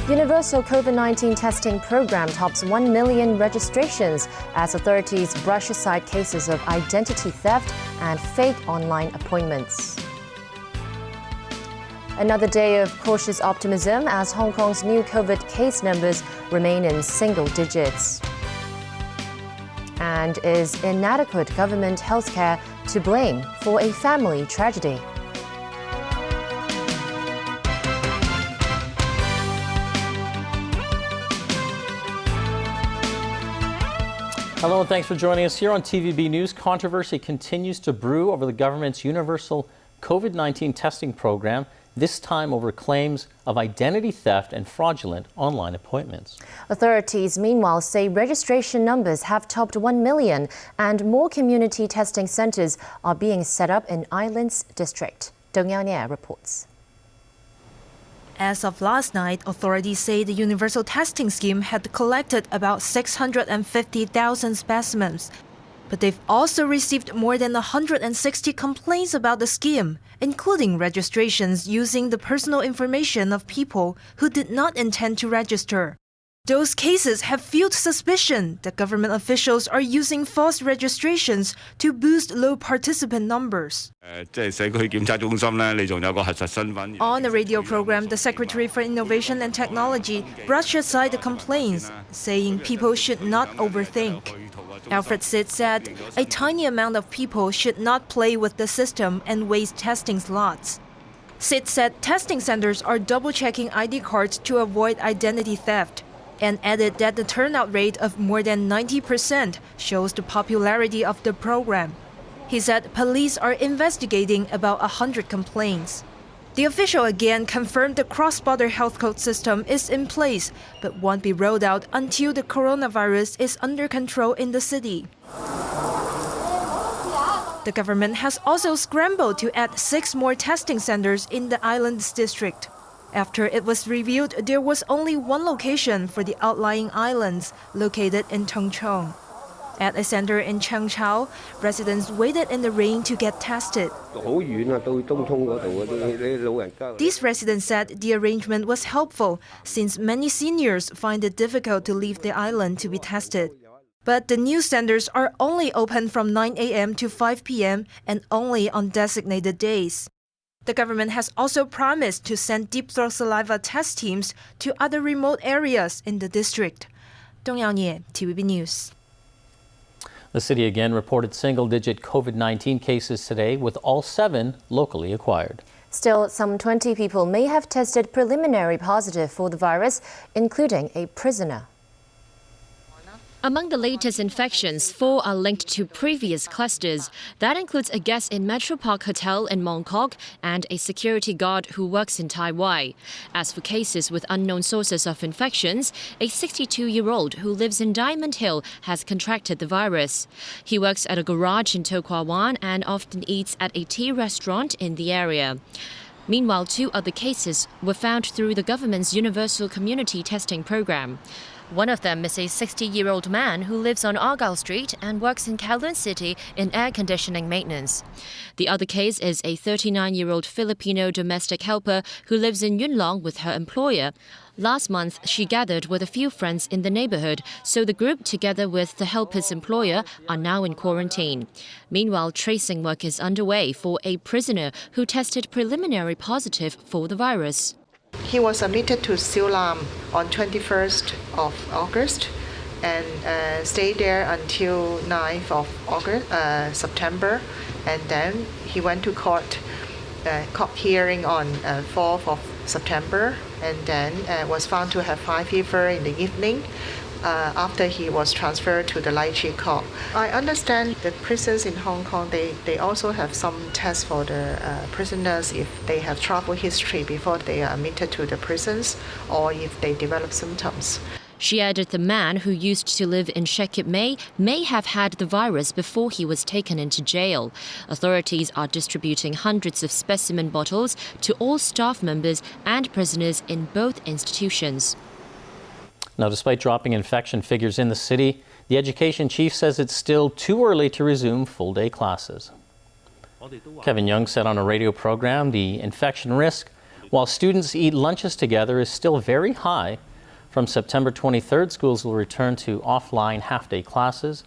Universal COVID-19 testing program tops 1 million registrations as authorities brush aside cases of identity theft and fake online appointments. Another day of cautious optimism as Hong Kong's new COVID case numbers remain in single digits. And is inadequate government healthcare to blame for a family tragedy? Hello and thanks for joining us here on TVB News. Controversy continues to brew over the government's universal COVID-19 testing program, this time over claims of identity theft and fraudulent online appointments. Authorities, meanwhile, say registration numbers have topped 1 million and more community testing centers are being set up in Islands District. Dong Yao-Nie reports. As of last night, authorities say the universal testing scheme had collected about 650,000 specimens. But they've also received more than 160 complaints about the scheme, including registrations using the personal information of people who did not intend to register. Those cases have fueled suspicion that government officials are using false registrations to boost low participant numbers. On a radio program, the Secretary for Innovation and Technology brushed aside the complaints, saying people should not overthink. Alfred Sid said a tiny amount of people should not play with the system and waste testing slots. Sid said testing centers are double-checking ID cards to avoid identity theft, and added that the turnout rate of more than 90% shows the popularity of the program. He said police are investigating about 100 complaints. The official again confirmed the cross-border health code system is in place, but won't be rolled out until the coronavirus is under control in the city. The government has also scrambled to add 6 more testing centers in the Islands District. After it was revealed there was only one location for the outlying islands, located in Koichong. At a center in Changchao, residents waited in the rain to get tested. These residents said the arrangement was helpful, since many seniors find it difficult to leave the island to be tested. But the new centers are only open from 9 a.m. to 5 p.m. and only on designated days. The government has also promised to send deep throat saliva test teams to other remote areas in the district. Dong Yao-Nie, TVB News. The city again reported single-digit COVID-19 cases today, with all 7 locally acquired. Still, some 20 people may have tested preliminary positive for the virus, including a prisoner. Among the latest infections, 4 are linked to previous clusters. That includes a guest in Metro Park Hotel in Mong Kok and a security guard who works in Tai Wai. As for cases with unknown sources of infections, a 62-year-old who lives in Diamond Hill has contracted the virus. He works at a garage in To Kwa Wan and often eats at a tea restaurant in the area. Meanwhile, 2 other cases were found through the government's universal community testing program. One of them is a 60-year-old man who lives on Argyle Street and works in Kowloon City in air conditioning maintenance. The other case is a 39-year-old Filipino domestic helper who lives in Yuen Long with her employer. Last month, she gathered with a few friends in the neighborhood, so the group, together with the helper's employer, are now in quarantine. Meanwhile, tracing work is underway for a prisoner who tested preliminary positive for the virus. He was admitted to Siu Lam on 21st of August and stayed there until 9th of September. And then he went to court hearing on 4th of September, and then was found to have high fever in the evening. After he was transferred to the Lai Chi Kok. I understand the prisons in Hong Kong, they also have some tests for the prisoners if they have travel history before they are admitted to the prisons or if they develop symptoms. She added the man who used to live in Shek Kip Mei may have had the virus before he was taken into jail. Authorities are distributing hundreds of specimen bottles to all staff members and prisoners in both institutions. Now, despite dropping infection figures in the city, the education chief says it's still too early to resume full-day classes. Kevin Young said on a radio program the infection risk while students eat lunches together is still very high. From September 23rd, schools will return to offline half-day classes.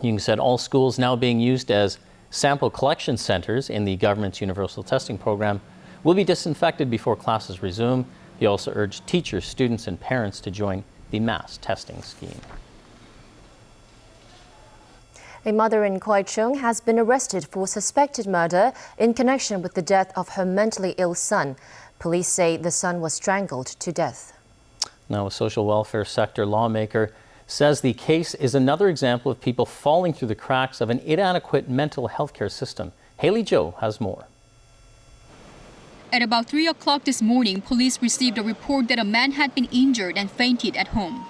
Young said all schools now being used as sample collection centers in the government's universal testing program will be disinfected before classes resume. He also urged teachers, students, and parents to join the mass testing scheme. A mother in Koichong has been arrested for suspected murder in connection with the death of her mentally ill son. Police say the son was strangled to death. Now, a social welfare sector lawmaker says the case is another example of people falling through the cracks of an inadequate mental health care system. Haley Joe has more. At about 3 o'clock this morning, police received a report that a man had been injured and fainted at home.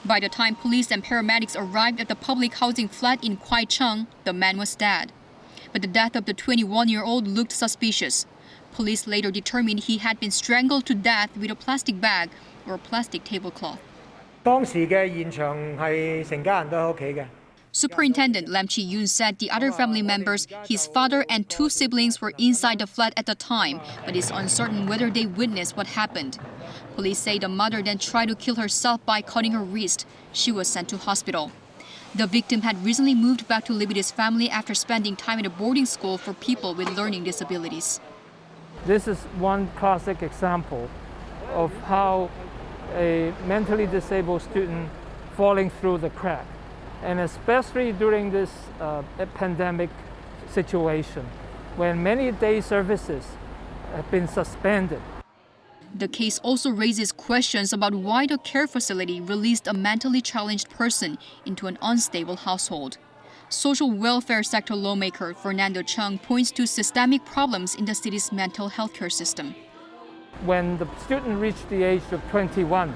By the time police and paramedics arrived at the public housing flat in Koichong, the man was dead. But the death of the 21-year-old looked suspicious. Police later determined he had been strangled to death with a plastic bag or a plastic tablecloth. Superintendent Lam Chi-yoon said the other family members, his father and 2 siblings, were inside the flat at the time, but is uncertain whether they witnessed what happened. Police say the mother then tried to kill herself by cutting her wrist. She was sent to hospital. The victim had recently moved back to live with his family after spending time at a boarding school for people with learning disabilities. This is one classic example of how a mentally disabled student falling through the crack. And especially during this pandemic situation, when many day services have been suspended. The case also raises questions about why the care facility released a mentally challenged person into an unstable household. Social welfare sector lawmaker Fernando Chung points to systemic problems in the city's mental health care system. When the student reaches the age of 21,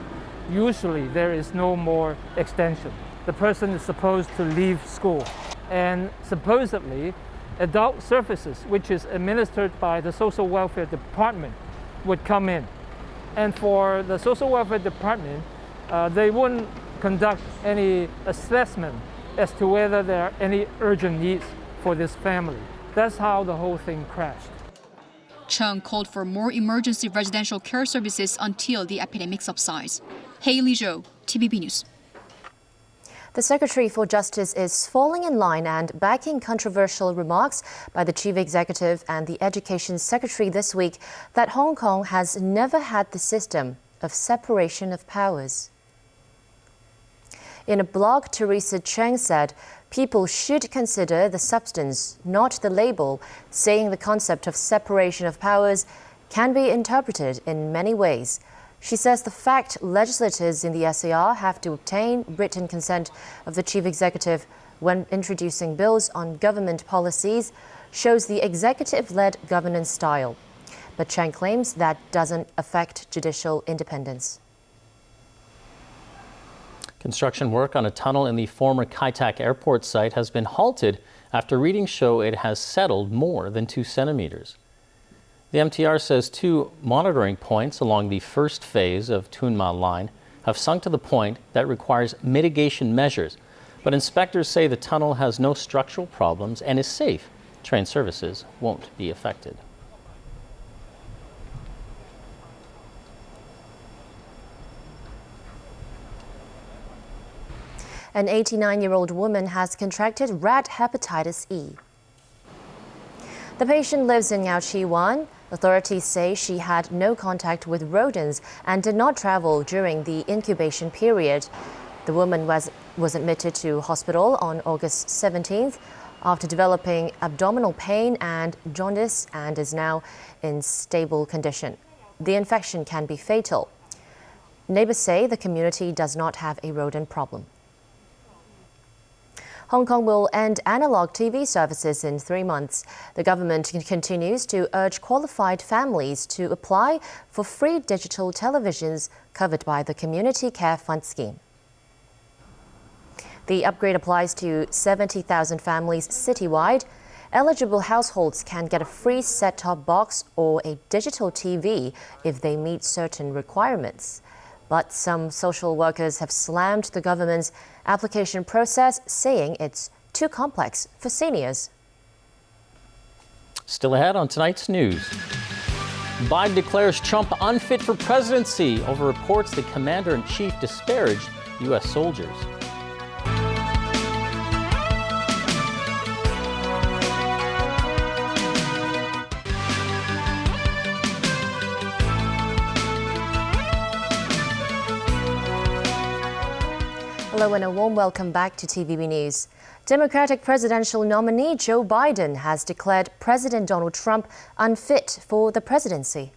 usually there is no more extension. The person is supposed to leave school. And supposedly, adult services, which is administered by the social welfare department, would come in. And for the social welfare department, they wouldn't conduct any assessment as to whether there are any urgent needs for this family. That's how the whole thing crashed. Chung called for more emergency residential care services until the epidemic subsides. Haley Zhou, TVB News. The Secretary for Justice is falling in line and backing controversial remarks by the Chief Executive and the Education Secretary this week that Hong Kong has never had the system of separation of powers. In a blog, Teresa Cheng said people should consider the substance, not the label, saying the concept of separation of powers can be interpreted in many ways. She says the fact legislators in the SAR have to obtain written consent of the Chief Executive when introducing bills on government policies shows the executive-led governance style. But Cheng claims that doesn't affect judicial independence. Construction work on a tunnel in the former Kai Tak airport site has been halted after readings show it has settled more than 2 centimeters. The MTR says 2 monitoring points along the first phase of Tuen Ma line have sunk to the point that requires mitigation measures. But inspectors say the tunnel has no structural problems and is safe. Train services won't be affected. An 89-year-old woman has contracted rat hepatitis E. The patient lives in Yaoqi Wan. Authorities say she had no contact with rodents and did not travel during the incubation period. The woman was admitted to hospital on August 17th after developing abdominal pain and jaundice and is now in stable condition. The infection can be fatal. Neighbors say the community does not have a rodent problem. Hong Kong will end analog TV services in 3 months. The government continues to urge qualified families to apply for free digital televisions covered by the Community Care Fund scheme. The upgrade applies to 70,000 families citywide. Eligible households can get a free set-top box or a digital TV if they meet certain requirements. But some social workers have slammed the government's application process, saying it's too complex for seniors. Still ahead on tonight's news. Biden declares Trump unfit for presidency over reports the commander-in-chief disparaged U.S. soldiers. Hello and a warm welcome back to TVB News. Democratic presidential nominee Joe Biden has declared President Donald Trump unfit for the presidency.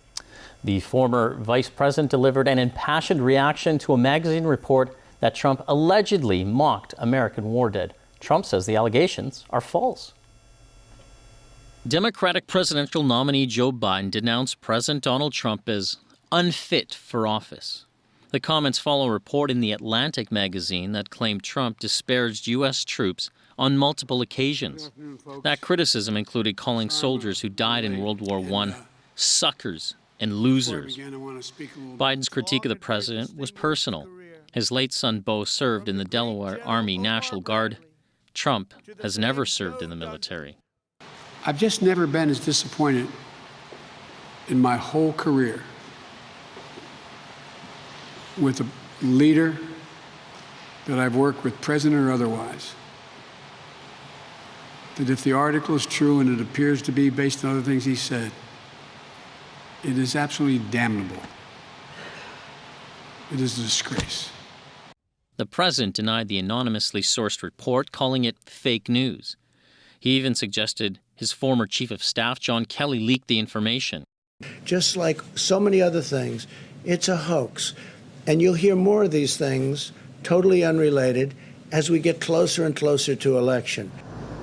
The former vice president delivered an impassioned reaction to a magazine report that Trump allegedly mocked American war dead. Trump says the allegations are false. Democratic presidential nominee Joe Biden denounced President Donald Trump as unfit for office. The comments follow a report in The Atlantic magazine that claimed Trump disparaged U.S. troops on multiple occasions. That criticism included calling soldiers who died in World War I suckers and losers. Biden's critique of the president was personal. His late son, Beau, served in the Delaware Army National Guard. Trump has never served in the military. I've just never been as disappointed in my whole career with a leader that I've worked with, president or otherwise, that if the article is true, and it appears to be based on other things he said, it is absolutely damnable. It is a disgrace. The president denied the anonymously sourced report, calling it fake news. He even suggested his former chief of staff, John Kelly, leaked the information. Just like so many other things, it's a hoax. And you'll hear more of these things, totally unrelated, as we get closer and closer to election.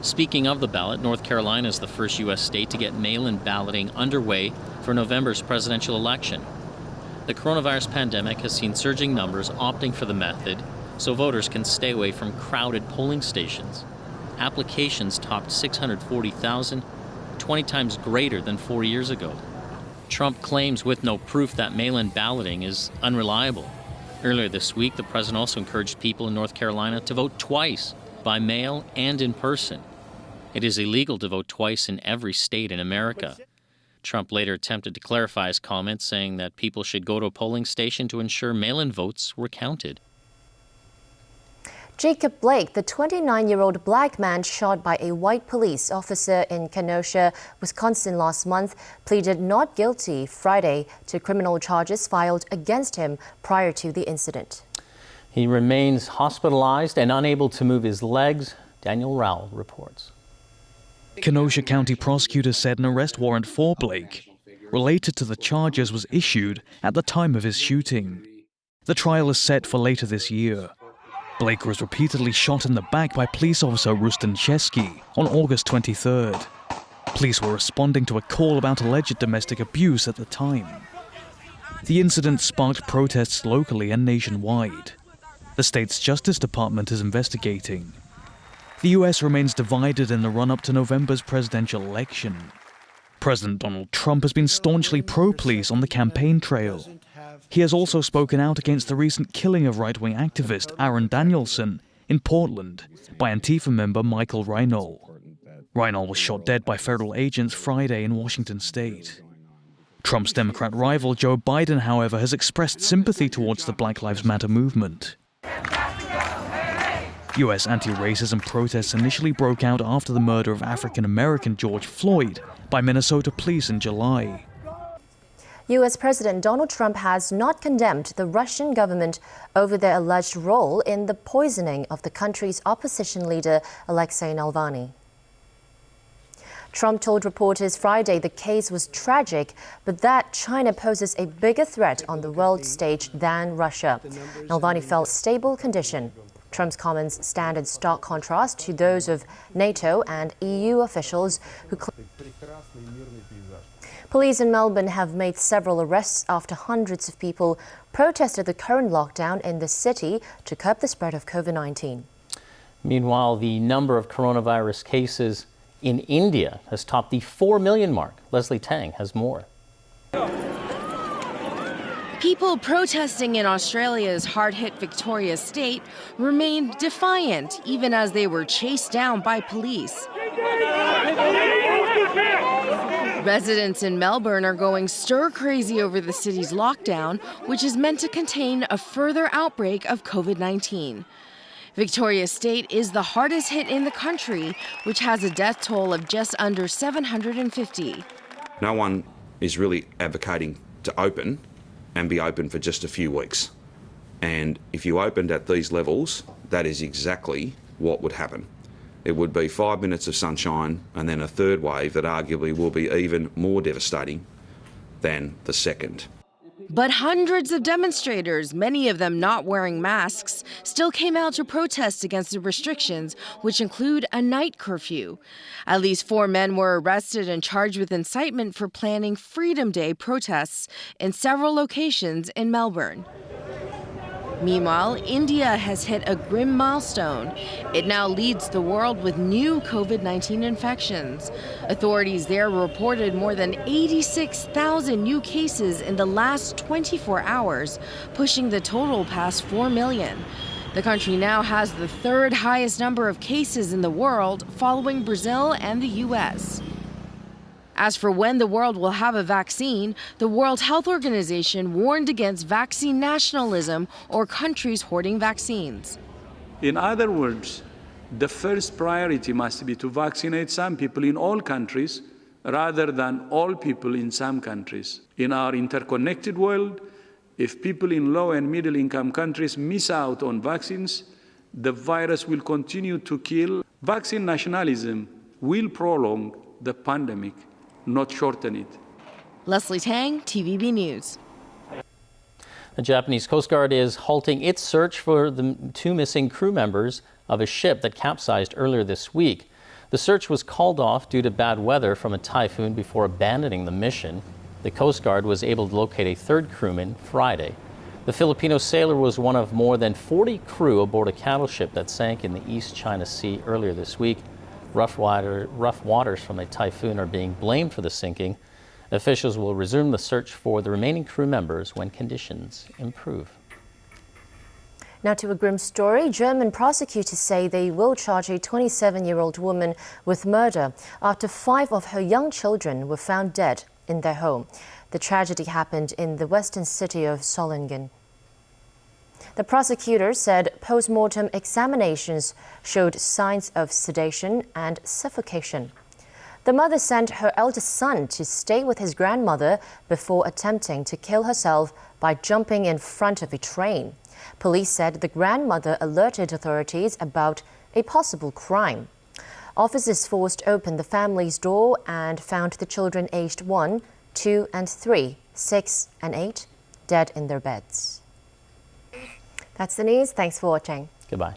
Speaking of the ballot, North Carolina is the first U.S. state to get mail-in balloting underway for November's presidential election. The coronavirus pandemic has seen surging numbers opting for the method, so voters can stay away from crowded polling stations. Applications topped 640,000, 20 times greater than 4 years ago. Trump claims with no proof that mail-in balloting is unreliable. Earlier this week, the president also encouraged people in North Carolina to vote twice, by mail and in person. It is illegal to vote twice in every state in America. Trump later attempted to clarify his comments, saying that people should go to a polling station to ensure mail-in votes were counted. Jacob Blake, the 29-year-old black man shot by a white police officer in Kenosha, Wisconsin last month, pleaded not guilty Friday to criminal charges filed against him prior to the incident. He remains hospitalized and unable to move his legs. Daniel Rowell reports. Kenosha County prosecutors said an arrest warrant for Blake, related to the charges, was issued at the time of his shooting. The trial is set for later this year. Blake was repeatedly shot in the back by police officer Rustin Chesky on August 23rd. Police were responding to a call about alleged domestic abuse at the time. The incident sparked protests locally and nationwide. The state's Justice Department is investigating. The U.S. remains divided in the run-up to November's presidential election. President Donald Trump has been staunchly pro-police on the campaign trail. He has also spoken out against the recent killing of right-wing activist Aaron Danielson in Portland by Antifa member Michael Reinhold. Reinhold was shot dead by federal agents Friday in Washington state. Trump's Democrat rival Joe Biden, however, has expressed sympathy towards the Black Lives Matter movement. U.S. anti-racism protests initially broke out after the murder of African-American George Floyd by Minnesota police in July. U.S. President Donald Trump has not condemned the Russian government over their alleged role in the poisoning of the country's opposition leader, Alexei Navalny. Trump told reporters Friday the case was tragic, but that China poses a bigger threat on the world stage than Russia. Navalny felt stable condition. Trump's comments stand in stark contrast to those of NATO and EU officials who Police in Melbourne have made several arrests after hundreds of people protested the current lockdown in the city to curb the spread of COVID-19. Meanwhile, the number of coronavirus cases in India has topped the 4 million mark. Leslie Tang has more. People protesting in Australia's hard-hit Victoria state remained defiant even as they were chased down by police. Residents in Melbourne are going stir-crazy over the city's lockdown, which is meant to contain a further outbreak of COVID-19. Victoria State is the hardest hit in the country, which has a death toll of just under 750. No one is really advocating to open and be open for just a few weeks. And if you opened at these levels, that is exactly what would happen. It would be 5 minutes of sunshine and then a third wave that arguably will be even more devastating than the second. But hundreds of demonstrators, many of them not wearing masks, still came out to protest against the restrictions, which include a night curfew. At least 4 men were arrested and charged with incitement for planning Freedom Day protests in several locations in Melbourne. Meanwhile, India has hit a grim milestone. It now leads the world with new COVID-19 infections. Authorities there reported more than 86,000 new cases in the last 24 hours, pushing the total past 4 million. The country now has the third highest number of cases in the world, following Brazil and the U.S. As for when the world will have a vaccine, the World Health Organization warned against vaccine nationalism or countries hoarding vaccines. In other words, the first priority must be to vaccinate some people in all countries rather than all people in some countries. In our interconnected world, if people in low and middle income countries miss out on vaccines, the virus will continue to kill. Vaccine nationalism will prolong the pandemic, not shorten it. Leslie Tang, TVB News. The Japanese Coast Guard is halting its search for the 2 missing crew members of a ship that capsized earlier this week. The search was called off due to bad weather from a typhoon before abandoning the mission. The Coast Guard was able to locate a third crewman Friday. The Filipino sailor was one of more than 40 crew aboard a cattle ship that sank in the East China Sea earlier this week. Rough waters from a typhoon are being blamed for the sinking. Officials will resume the search for the remaining crew members when conditions improve. Now to a grim story. German prosecutors say they will charge a 27-year-old woman with murder after 5 of her young children were found dead in their home. The tragedy happened in the western city of Solingen. The prosecutor said post-mortem examinations showed signs of sedation and suffocation. The mother sent her eldest son to stay with his grandmother before attempting to kill herself by jumping in front of a train. Police said the grandmother alerted authorities about a possible crime. Officers forced open the family's door and found the children aged 1, 2 and 3, 6 and 8 dead in their beds. That's the news. Thanks for watching. Goodbye.